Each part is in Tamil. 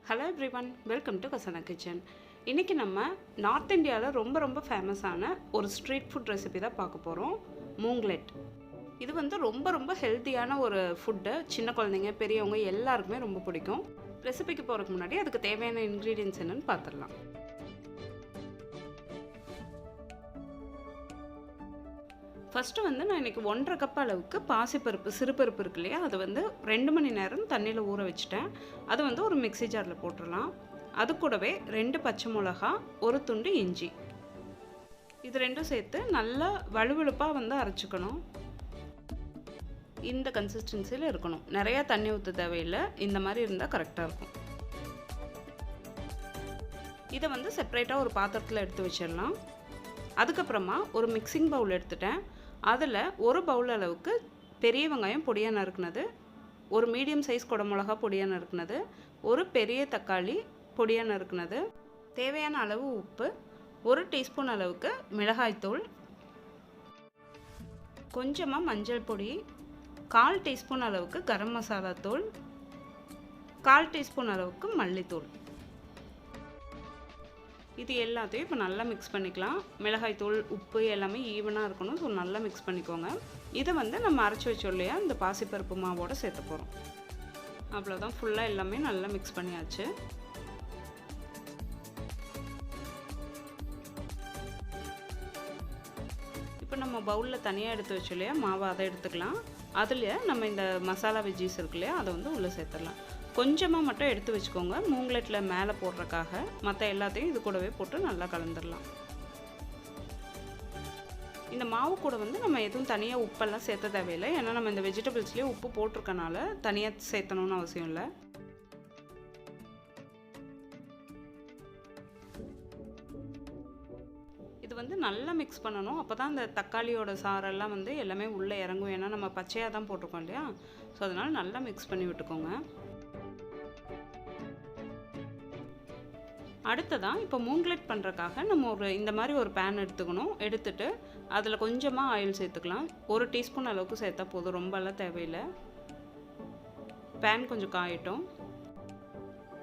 Hello everyone, welcome to Kasana Kitchen. இன்னைக்கு நம்ம நார்த் இந்தியால ரொம்ப ஃபேமஸான ஒரு ஸ்ட்ரீட் ஃபுட் ரெசிபி தான் பார்க்க போறோம். மூங்லெட். இது வந்து ரொம்ப ஹெல்தியான ஒரு ஃபுட். சின்ன குழந்தைங்க, பெரியவங்க எல்லாருக்குமே ரொம்ப பிடிக்கும். ரெசிபிக்கு போறதுக்கு முன்னாடி அதுக்கு தேவையான இன்கிரிடியன்ட்ஸ் என்னன்னு பார்த்துடலாம். ஃபர்ஸ்ட் வந்து நான் இன்னைக்கு 1.5 கப் அளவுக்கு பாசிப்பருப்பு சிறுபருப்பு இருக்கு இல்லையா, அது வந்து 2 மணி நேரம் தண்ணியில் ஊற வச்சுட்டேன். அது வந்து ஒரு மிக்ஸி ஜாரில் போட்டுடலாம். அது கூடவே 2 பச்சை மிளகா, ஒரு துண்டு இஞ்சி, இது ரெண்டும் சேர்த்து நல்லா வழுவழுப்பாக வந்து அரைச்சிக்கணும். இந்த கன்சிஸ்டன்சியில் இருக்கணும். நிறையா தண்ணி ஊற்ற தேவையில்லை. இந்த மாதிரி இருந்தால் கரெக்டாக இருக்கும். இதை வந்து செப்பரேட்டாக ஒரு பாத்திரத்தில் எடுத்து வச்சிடலாம். அதுக்கப்புறமா ஒரு மிக்சிங் பவுல் எடுத்துட்டேன். அதில் ஒரு பவுல் அளவுக்கு பெரிய வெங்காயம் பொடியாக நறுக்குனது, ஒரு மீடியம் சைஸ் குடமிளகா பொடியாக நறுக்குனது, ஒரு பெரிய தக்காளி பொடியாக நறுக்குனது, தேவையான அளவு உப்பு, 1 டீஸ்பூன் அளவுக்கு மிளகாய்த்தூள், கொஞ்சமாக மஞ்சள் பொடி, 1/4 டீஸ்பூன் அளவுக்கு கரம் மசாலா தூள், 1/4 டீஸ்பூன் அளவுக்கு மல்லித்தூள். இது எல்லாத்தையும் இப்போ நல்லா மிக்ஸ் பண்ணிக்கலாம். மிளகாய் தூள், உப்பு எல்லாமே ஈவனாக இருக்கணும். ஸோ நல்லா மிக்ஸ் பண்ணிக்கோங்க. இதை வந்து நம்ம அரைச்சி வச்சோம் இல்லையா, இந்த பாசிப்பருப்பு மாவோடு சேர்த்து போகிறோம். அவ்வளோதான், ஃபுல்லாக எல்லாமே நல்லா மிக்ஸ் பண்ணியாச்சு. இப்போ நம்ம பவுலில் தனியாக எடுத்து வச்சோம் இல்லையா மாவை, அதை எடுத்துக்கலாம். அதில் நம்ம இந்த மசாலா வெஜ்ஜீஸ் இருக்கு இல்லையா, அதை வந்து உள்ளே சேர்த்துடலாம். கொஞ்சமாக மட்டும் எடுத்து வச்சுக்கோங்க, மூங்லெட்டில் மேலே போடுறதுக்காக. மற்ற எல்லாத்தையும் இது கூடவே போட்டு நல்லா கலந்துடலாம். இந்த மாவு கூட வந்து நம்ம எதுவும் தனியாக உப்பெல்லாம் சேர்த்த தேவையில்லை. ஏன்னா நம்ம இந்த வெஜிடபிள்ஸ்லேயே உப்பு போட்டிருக்கனால தனியாக சேர்த்தணும்னு அவசியம் இல்லை. இது வந்து நல்லா மிக்ஸ் பண்ணணும். அப்போ தான் அந்த தக்காளியோட சாரெல்லாம் வந்து எல்லாமே உள்ளே இறங்கும். ஏன்னா நம்ம பச்சையாக தான் போட்டிருக்கோம் இல்லையா, ஸோ அதனால் நல்லா மிக்ஸ் பண்ணி விட்டுக்கோங்க. அடுத்ததான் இப்போ மூங்லெட் பண்ணுறதுக்காக நம்ம இந்த மாதிரி ஒரு பேன் எடுத்துக்கணும். எடுத்துட்டு அதில் கொஞ்சமாக ஆயில் சேர்த்துக்கலாம். 1 டீஸ்பூன் அளவுக்கு சேர்த்தா போதும், ரொம்பலாம் தேவையில்லை. பேன் கொஞ்சம் காயட்டும்.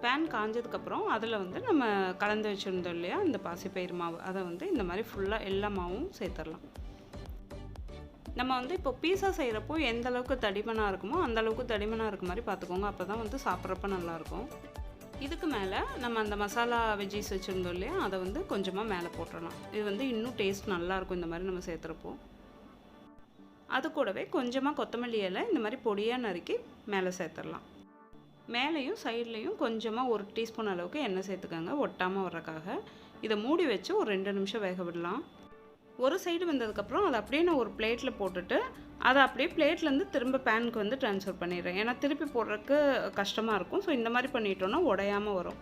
பேன் காஞ்சதுக்கப்புறம் அதில் வந்து நம்ம கலந்து வச்சுருந்தோம் இல்லையா இந்த பாசிப்பயிறு மாவு, அதை வந்து இந்த மாதிரி ஃபுல்லாக எல்லா மாவும் சேர்த்துடலாம். நம்ம வந்து இப்போ பீஸா செய்கிறப்போ எந்த அளவுக்கு தடிமனாக இருக்குமோ அந்த அளவுக்கு தடிமனாக இருக்க மாதிரி பார்த்துக்கோங்க. அப்போ தான் வந்து சாப்பிட்றப்ப நல்லாயிருக்கும். இதுக்கு மேலே நம்ம அந்த மசாலா வெஜ்ஜீஸ் வச்சுருந்தோம் இல்லையா, அதை வந்து கொஞ்சமாக மேலே போட்டுடலாம். இது வந்து இன்னும் டேஸ்ட் நல்லாயிருக்கும் இந்த மாதிரி நம்ம சேர்த்துறப்போ. அது கூடவே கொஞ்சமாக கொத்தமல்லி இலை இந்த மாதிரி பொடியாக நறுக்கி மேலே சேர்த்துடலாம். மேலேயும் சைட்லேயும் கொஞ்சமாக 1 டீஸ்பூன் அளவுக்கு எண்ணெய் சேர்த்துக்கோங்க, ஒட்டாமல் வர்றதுக்காக. இதை மூடி வச்சு ஒரு 2 நிமிஷம் வேக விடலாம். ஒரு சைடு வந்ததுக்கப்புறம் அதை அப்படியே நான் ஒரு பிளேட்டில் போட்டுட்டு அதை அப்படியே பிளேட்லேருந்து திரும்ப பேனுக்கு வந்து ட்ரான்ஸ்ஃபர் பண்ணிடுறேன். ஏன்னா திருப்பி போடுறதுக்கு கஷ்டமாக இருக்கும். ஸோ இந்த மாதிரி பண்ணிட்டோன்னா உடையாமல் வரும்.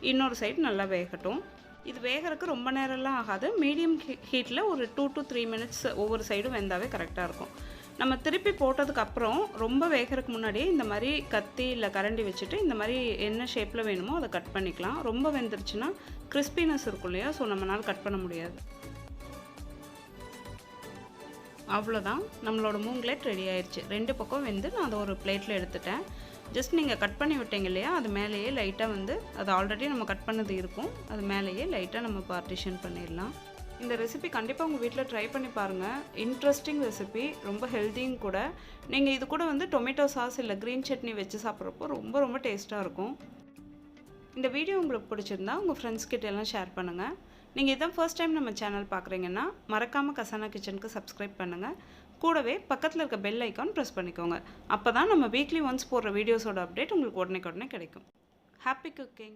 இன்னொரு சைடு நல்லா வேகட்டும். இது வேகிறதுக்கு ரொம்ப நேரம்லாம் ஆகாது. மீடியம் ஹீட்டில் ஒரு 2 to 3 மினிட்ஸ் ஒவ்வொரு சைடும் வெந்தாவே கரெக்டாக இருக்கும். நம்ம திருப்பி போட்டதுக்கப்புறம் ரொம்ப வேகிறதுக்கு முன்னாடியே இந்த மாதிரி கத்தி இல்லை கரண்டி வச்சுட்டு இந்த மாதிரி என்ன ஷேப்பில் வேணுமோ அதை கட் பண்ணிக்கலாம். ரொம்ப வெந்துருச்சுன்னா கிறிஸ்பினஸ் இருக்கும் இல்லையா, ஸோ நம்மளால் கட் பண்ண முடியாது. அவ்வளோதான், நம்மளோட மூங்லெட் ரெடி ஆயிடுச்சு. 2 பக்கம் வெந்து நான் அதை ஒரு பிளேட்டில் எடுத்துட்டேன். ஜஸ்ட் நீங்கள் கட் பண்ணி விட்டீங்க இல்லையா, அது மேலேயே லைட்டாக வந்து அது ஆல்ரெடி நம்ம கட் பண்ணது இருக்கும், அது மேலேயே லைட்டாக நம்ம பார்ட்டிஷன் பண்ணிடலாம். இந்த ரெசிபி கண்டிப்பாக உங்கள் வீட்டில் ட்ரை பண்ணி பாருங்கள். இன்ட்ரெஸ்டிங் ரெசிபி, ரொம்ப ஹெல்த்தியும் கூட. நீங்கள் இது கூட வந்து டொமேட்டோ சாஸ் இல்லை க்ரீன் சட்னி வச்சு சாப்பிட்றப்போ ரொம்ப டேஸ்ட்டாக இருக்கும். இந்த வீடியோ உங்களுக்கு பிடிச்சிருந்தா உங்கள் ஃப்ரெண்ட்ஸ் கிட்ட எல்லாம் ஷேர் பண்ணுங்கள். நீங்கள் இதான் ஃபர்ஸ்ட் டைம் நம்ம சேனல் பார்க்குறீங்கன்னா மறக்காமல் கசானா கிச்சனுக்கு சப்ஸ்கிரைப் பண்ணுங்கள். கூடவே பக்கத்தில் இருக்க பெல் ஐக்கான் ப்ரெஸ் பண்ணிக்கோங்க. அப்போ தான் நம்ம வீக்லி ஒன்ஸ் போடுற வீடியோஸோட அப்டேட் உங்களுக்கு உடனே கிடைக்கும். Happy cooking!